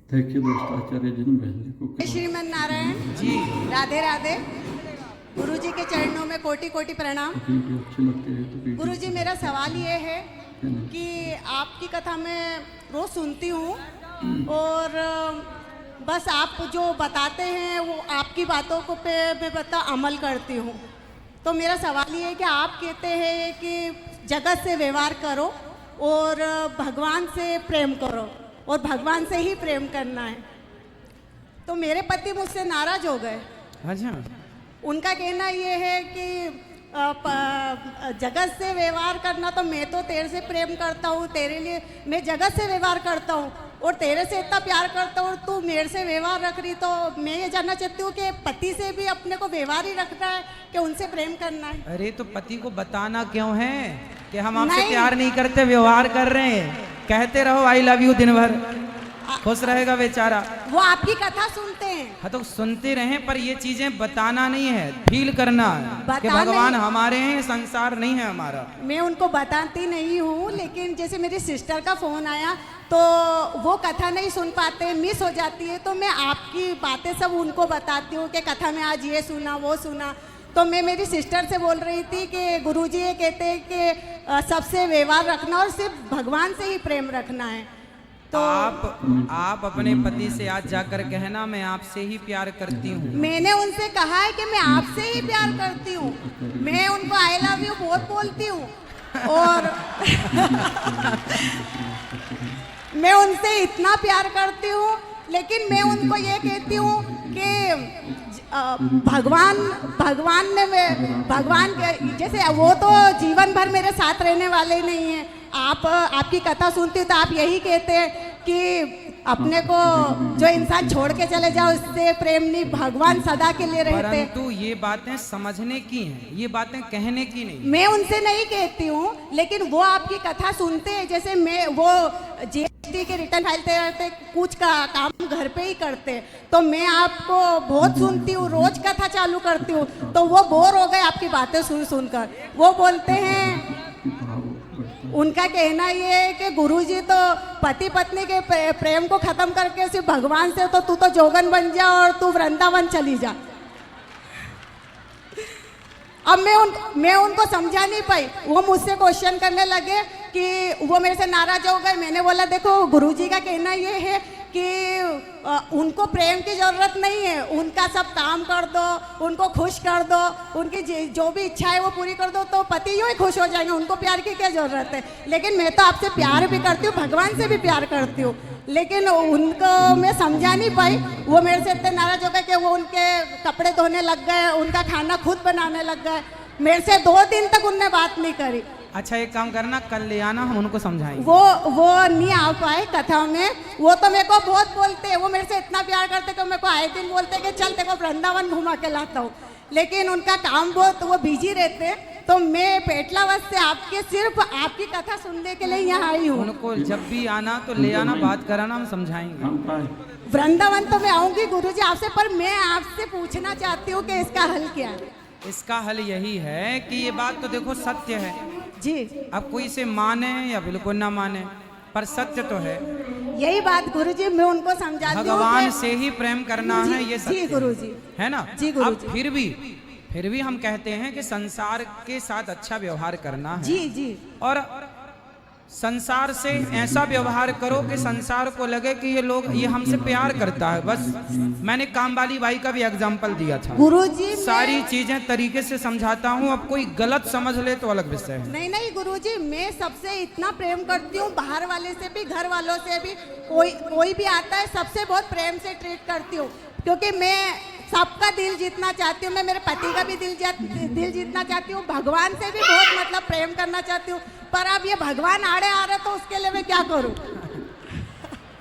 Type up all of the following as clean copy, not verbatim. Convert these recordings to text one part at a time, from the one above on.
देखिए दोस्त, आचार्य जी ने बहन जी को श्रीमन नारायण जी। राधे राधे। गुरु जी के चरणों में कोटि कोटि प्रणाम। वीडियो अच्छी लगती है तो वीडियो गुरु जी, मेरा सवाल ये है है ना? कि आपकी कथा मैं रोज सुनती हूँ और बस आप जो बताते हैं वो आपकी बातों को पे मैं अमल करती हूँ। तो मेरा सवाल ये है कि आप कहते हैं कि जगत से व्यवहार करो और भगवान से प्रेम करो और भगवान से ही प्रेम करना है। तो मेरे पति मुझसे नाराज हो गए। अच्छा। उनका कहना ये है कि जगत से व्यवहार करना, तो मैं तो तेरे से प्रेम करता हूँ, तेरे लिए मैं जगत से व्यवहार करता हूँ और तेरे से इतना प्यार करता हूँ, तू मेरे से व्यवहार रख रही। तो मैं ये जानना चाहती हूँ कि पति से भी अपने को व्यवहार ही रखना है कि उनसे प्रेम करना है? अरे तो पति को बताना क्यों है कि हम आपसे नहीं। प्यार नहीं करते, व्यवहार कर रहे हैं। कहते रहो आई लव यू दिन भर, खुश रहेगा बेचारा। वो आपकी कथा सुनते हैं। हाँ तो सुनते रहें, पर ये चीजें बताना नहीं है, फील करना है कि बता भगवान नहीं। हमारे हैं, संसार नहीं है हमारा। मैं उनको बताती नहीं हूँ, लेकिन जैसे मेरी सिस्टर का फ़ोन आया तो वो कथा नहीं सुन पाते, मिस हो जाती है, तो मैं आपकी बातें सब उनको बताती हूँ कि कथा में आज ये सुना वो सुना। तो मैं मेरी सिस्टर से बोल रही थी कि गुरुजी ये कहते हैं कि सबसे व्यवहार रखना और सिर्फ भगवान से ही प्रेम रखना है। तो आप अपने पति से आज जाकर कहना मैं आपसे ही प्यार करती हूँ। मैंने उनसे कहा है कि मैं आपसे ही प्यार करती हूँ। मैं उनको आई लव यू बहुत बोलती हूँ और मैं उनसे इतना प्यार करती हूँ, लेकिन मैं उनको ये कहती हूँ कि भगवान जैसे वो तो जीवन भर मेरे साथ रहने वाले नहीं हैं। आपकी कथा सुनती हूँ तो आप यही कहते हैं कि अपने को जो इंसान छोड़ के चले जाओ उससे प्रेम नहीं, भगवान सदा के लिए रहते हैं। परंतु ये बातें समझने की हैं, ये बातें कहने की नहीं। मैं उनसे नहीं कहती हूँ, लेकिन वो आपकी कथा सुनते हैं। जैसे मैं वो जीएसटी के रिटर्न फाइलते रहते, कुछ का काम घर पे ही करते हैं, तो मैं आपको बहुत सुनती हूँ, रोज कथा चालू करती हूँ, तो वो बोर हो गए आपकी बातें सुन सुनकर। वो बोलते हैं, उनका कहना ये है कि गुरुजी तो पति पत्नी के प्रेम को खत्म करके सिर्फ भगवान से, तो तू तो जोगन बन जा और तू वृंदावन चली जा। अब मैं उनको समझा नहीं पाई। वो मुझसे क्वेश्चन करने लगे कि वो मेरे से नाराज हो गए। मैंने बोला देखो, गुरुजी का कहना ये है कि उनको प्रेम की ज़रूरत नहीं है, उनका सब काम कर दो, उनको खुश कर दो, उनकी जो भी इच्छा है वो पूरी कर दो, तो पति यूँ ही खुश हो जाएंगे, उनको प्यार की क्या ज़रूरत है। लेकिन मैं तो आपसे प्यार भी करती हूँ, भगवान से भी प्यार करती हूँ, लेकिन उनको मैं समझा नहीं पाई। वो मेरे से इतने नाराज हो गए कि वो उनके कपड़े धोने लग गए, उनका खाना खुद बनाने लग गए। मेरे से 2 दिन तक उनने बात नहीं करी। अच्छा एक काम करना, कल ले आना, हम उनको समझाएंगे। वो नहीं आ पाए कथा में। वो तो मेरे को बहुत बोलते हैं, वो मेरे से इतना प्यार करते कि मेरे को आए दिन बोलते कि चल तेरे को वृंदावन घुमा के लाता हूँ, लेकिन उनका काम बहुत, वो बिजी रहते। तो मैं पेटलावत से सिर्फ आपकी कथा सुनने के लिए यहाँ आई हूँ। उनको जब भी आना तो ले आना, बात कराना, हम समझाएंगे। वृंदावन तो मैं आऊँगी गुरुजी आपसे, पर मैं आपसे पूछना चाहती हूँ कि इसका हल क्या है? इसका हल यही है कि ये बात तो देखो सत्य है जी। अब कोई इसे माने या बिल्कुल ना माने, पर सत्य तो है। यही बात गुरुजी मैं उनको समझाती हूँ, भगवान से ही प्रेम करना है, ये सत्य जी गुरुजी है ना। जी अब गुरुजी। फिर भी हम कहते हैं कि संसार के साथ अच्छा व्यवहार करना है। जी जी। और संसार से ऐसा व्यवहार करो कि संसार को लगे कि ये हमसे प्यार करता है। बस मैंने काम वाली बाई का भी एग्जाम्पल दिया था। गुरुजी सारी चीजें तरीके से समझाता हूँ, अब कोई गलत समझ ले तो अलग विषय है। नहीं गुरुजी, मैं सबसे इतना प्रेम करती हूँ, बाहर वाले से भी, घर वालों से भी, कोई भी आता है सबसे बहुत प्रेम से ट्रीट करती हूँ, क्योंकि मैं सबका दिल जीतना चाहती हूँ। मैं मेरे पति का भी दिल जीतना चाहती हूँ, भगवान से भी बहुत मतलब प्रेम करना चाहती हूँ, पर अब ये भगवान आड़े आ रहे तो उसके लिए मैं क्या करूँ?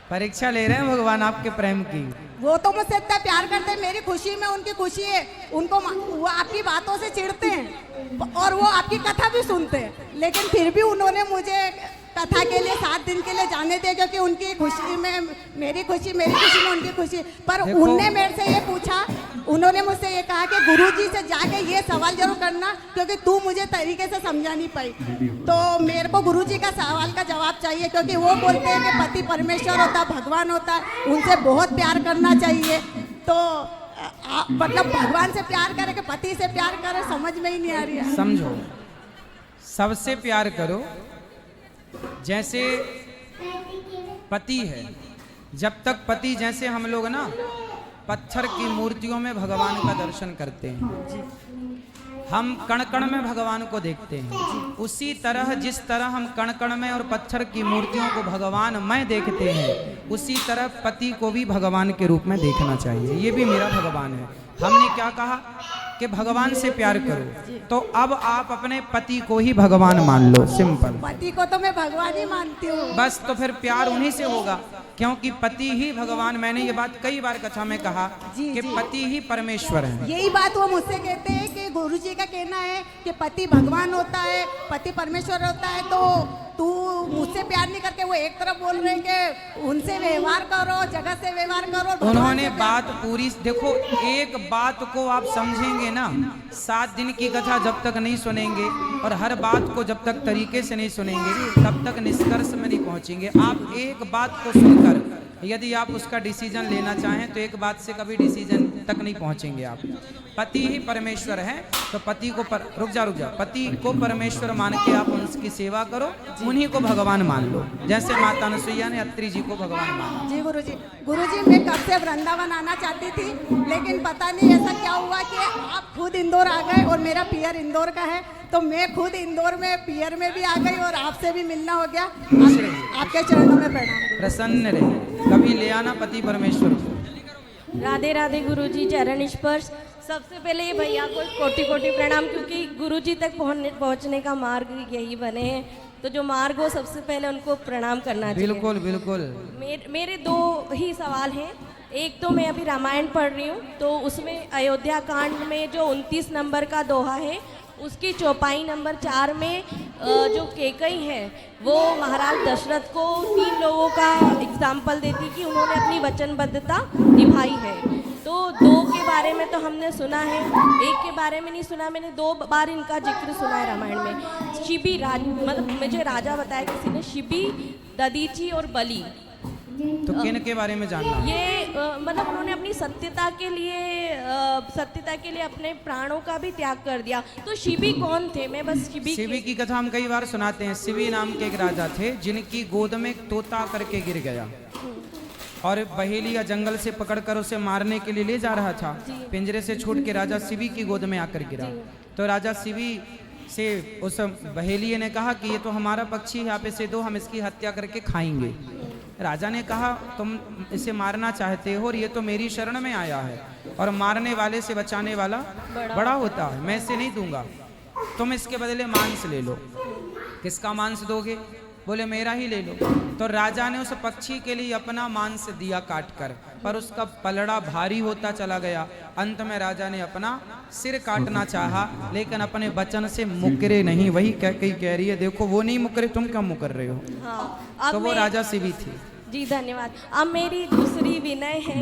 परीक्षा ले रहे हैं भगवान आपके प्रेम की। वो तो मुझसे इतना प्यार करते हैं, मेरी खुशी में उनकी खुशी है। उनको वो आपकी बातों से चिढ़ते हैं और वो आपकी कथा भी सुनते हैं, लेकिन फिर भी उन्होंने मुझे कथा के लिए 7 दिन के लिए जाने दिया, क्योंकि उनकी खुशी में मेरी खुशी में उनकी खुशी। पर उनने मेरे से ये पूछा, उन्होंने मुझसे ये कहा कि गुरुजी से जाके ये सवाल जरूर करना, क्योंकि तू मुझे तरीके से समझा नहीं पाई। तो मेरे को गुरुजी का सवाल का जवाब चाहिए, क्योंकि वो बोलते हैं कि पति परमेश्वर होता है, भगवान होता है, उनसे बहुत प्यार करना चाहिए। तो मतलब भगवान से प्यार करे कि पति से प्यार करे, समझ में ही नहीं आ रही है। समझो, सबसे प्यार करो। जैसे पति है, जब तक पति, जैसे हम लोग ना पत्थर की मूर्तियों में भगवान का दर्शन करते हैं, हम कण कण में भगवान को देखते हैं, उसी तरह जिस तरह हम कण कण में और पत्थर की मूर्तियों को भगवान में देखते हैं, उसी तरह पति को भी भगवान के रूप में देखना चाहिए। ये भी मेरा भगवान है। हमने क्या कहा कि भगवान से प्यार करो, तो अब आप अपने पति को ही भगवान मान लो, सिंपल। पति को तो मैं भगवान ही मानती हूँ। बस, तो फिर प्यार उन्हीं से होगा, क्योंकि पति ही भगवान। मैंने ये बात कई बार कथा में कहा कि पति ही परमेश्वर है। यही बात वो मुझसे कहते हैं कि गुरुजी का कहना है कि पति भगवान होता है, पति परमेश्वर होता है, तो तू मुझसे प्यार नहीं करके वो एक तरफ बोल रहे हैं कि उनसे व्यवहार करो, जगत से व्यवहार करो। उन्होंने बात पूरी, देखो एक बात को आप समझेंगे ना, 7 दिन की कथा जब तक नहीं सुनेंगे और हर बात को जब तक तरीके से नहीं सुनेंगे, तब तक निष्कर्ष में नहीं पहुंचेंगे। आप एक बात को सुनकर यदि आप उसका डिसीजन लेना चाहें तो एक बात से कभी डिसीजन तक नहीं पहुंचेंगे आप। पति ही परमेश्वर है, तो पति को रुक जा पति को परमेश्वर मान के आप उनकी सेवा करो, उन्हीं को भगवान मान लो, जैसे माता अनुसुईया ने अत्रि जी को भगवान माना। जी गुरुजी मैं कब से वृंदावन आना चाहती थी, लेकिन पता नहीं ऐसा क्या हुआ कि आप खुद इंदौर आ गए, और मेरा पियर इंदौर का है, तो मैं खुद इंदौर में पियर में भी आ गई और आपसे भी मिलना हो गया। आपके चरणों में प्रणाम। प्रसन्न रहे, कभी ले आना पति परमेश्वर को। राधे राधे गुरुजी, चरण स्पर्श। सबसे पहले ये भैया को कोटि कोटि प्रणाम, क्योंकि गुरुजी तक पहुंचने का मार्ग यही बने हैं, तो जो मार्ग हो सबसे पहले उनको प्रणाम करना चाहिए। बिल्कुल बिल्कुल। मेरे 2 ही सवाल हैं। एक तो मैं अभी रामायण पढ़ रही हूँ, तो उसमें अयोध्या कांड में जो 29 नंबर का दोहा है, उसकी चौपाई नंबर 4 में जो केकई है वो महाराज दशरथ को 3 लोगों का एग्जाम्पल देती कि उन्होंने अपनी वचनबद्धता निभाई है। तो 2 के बारे में तो हमने सुना है, 1 के बारे में नहीं सुना। मैंने 2 बार इनका जिक्र सुना है रामायण में। शिबी मतलब मुझे राजा बताया किसी ने, शिबी, ददीची और बलि। तो किन के बारे में जानना? ये मतलब उन्होंने अपनी सत्यता के लिए अपने प्राणों का भी त्याग कर दिया। तो शिबी कौन थे? मैं बस शिबी की कथा हम कई बार सुनाते हैं। शिबी नाम के एक राजा थे, जिनकी गोद में एक तोता करके गिर गया, और बहेलिया जंगल से पकड़कर उसे मारने के लिए ले जा रहा था। पिंजरे से छूट के राजा शिबी की गोद में आकर गिरा। तो राजा शिबी से उस बहेलिये ने कहा कि ये तो हमारा पक्षी है, आप इसे दो, हम इसकी हत्या करके खाएंगे। राजा ने कहा तुम इसे मारना चाहते हो और ये तो मेरी शरण में आया है, और मारने वाले से बचाने वाला बड़ा होता है, मैं इसे नहीं दूंगा, तुम इसके बदले मांस ले लो। किसका मांस दोगे? बोले मेरा ही ले लो। तो राजा ने उस पक्षी के लिए अपना मांस दिया काट कर, पर उसका पलड़ा भारी होता चला गया। अंत में राजा ने अपना सिर काटना चाहा, लेकिन अपने वचन से मुकरे नहीं। वही कह रही है, देखो वो नहीं मुकरे, तुम क्यों मुकर रहे हो? हाँ, तो वो राजा शिबी थी। जी धन्यवाद। अब मेरी दूसरी विनय है,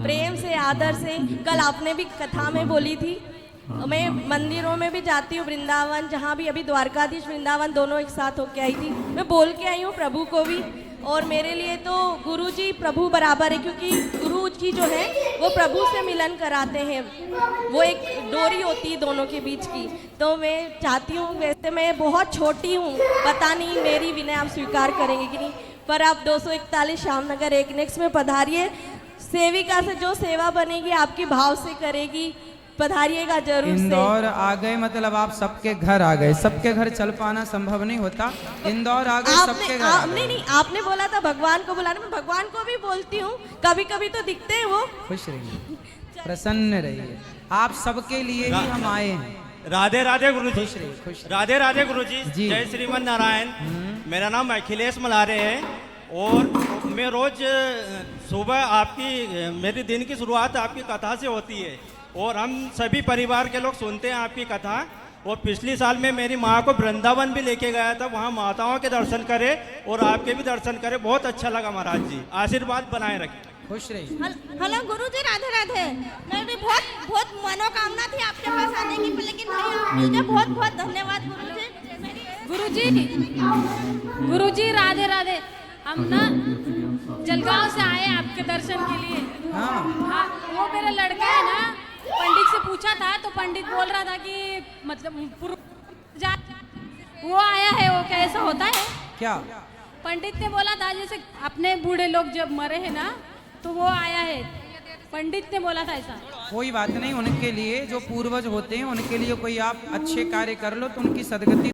प्रेम से आदर से। कल आपने भी कथा में बोली थी, मैं मंदिरों में भी जाती हूँ, वृंदावन, जहाँ भी अभी द्वारकाधीश वृंदावन दोनों एक साथ होके आई थी। मैं बोल के आई हूँ प्रभु को भी, और मेरे लिए तो गुरु जी प्रभु बराबर है, क्योंकि गुरु जी जो है वो प्रभु से मिलन कराते हैं। वो एक डोरी होती है दोनों के बीच की। तो मैं चाहती हूँ, वैसे मैं बहुत छोटी हूँ, पता नहीं मेरी विनय आप स्वीकार करेंगे कि नहीं, पर आप 241 श्यामनगर 1 नेक्स्ट में पधारिए। सेविका से जो सेवा बनेगी आपकी भाव से करेगी, पधारिएगा जरूर। इंदौर आ गए मतलब आप सबके घर आ गए। सबके घर चल पाना संभव नहीं होता, इंदौर आ गए सबके घर। नहीं, आपने बोला था भगवान को बुलाना, मैं भगवान को भी बोलती हूँ, कभी कभी तो दिखते हैं वो। खुश रहिए, प्रसन्न रहिए, आप सबके लिए ही हम आए हैं। राधे राधे गुरु जी। खुश राधे राधे गुरु जी। जय श्रीमन नारायण। मेरा नाम अखिलेश मलारे है, और मैं रोज सुबह मेरी दिन की शुरुआत आपकी कथा से होती है, और हम सभी परिवार के लोग सुनते हैं आपकी कथा। और पिछली साल में मेरी माँ को वृंदावन भी लेके गया था, वहाँ माताओं के दर्शन करे और आपके भी दर्शन करे, बहुत अच्छा लगा महाराज जी, आशीर्वाद बनाए रखें। खुश रहिए। हेलो गुरुजी, राधे राधे। मैं भी बहुत मनोकामना थी आपके पास आने की, लेकिन नहीं, मुझे बहुत धन्यवाद गुरुजी। गुरुजी राधे राधे। हम ना जलगांव से आए आपके दर्शन के लिए। हाँ हाँ, वो मेरा लड़का है ना, पंडित से पूछा था तो पंडित बोल रहा था कि मतलब वो आया है, वो कैसा होता है क्या? पंडित ने बोला था जैसे अपने बूढ़े लोग जब मरे हैं ना तो वो आया है, पंडित ने बोला था ऐसा। कोई बात नहीं, उनके लिए जो पूर्वज होते हैं उनके लिए कोई आप अच्छे कार्य कर लो तो उनकी सदगति